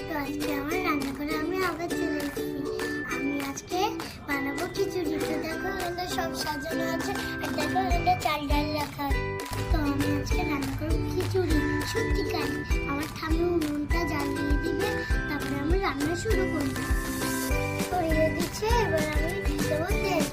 তো আজকে আমার রান্না করে আমি আবার চলে এসেছি। আমি আজকে বানাবো খিচুড়ি। তো দেখো এখানে সব সাজানো আছে, আর দেখো এখানে চাল ডাল রাখা আছে। তো আমি আজকে রান্না করবো খিচুড়ি সত্যিকার। আমার ঠাম্মি উনুনটা জ্বালিয়ে দিবে, তারপরে আমি রান্না শুরু করবো। তো দিচ্ছে, এবার আমি দেবো তেল।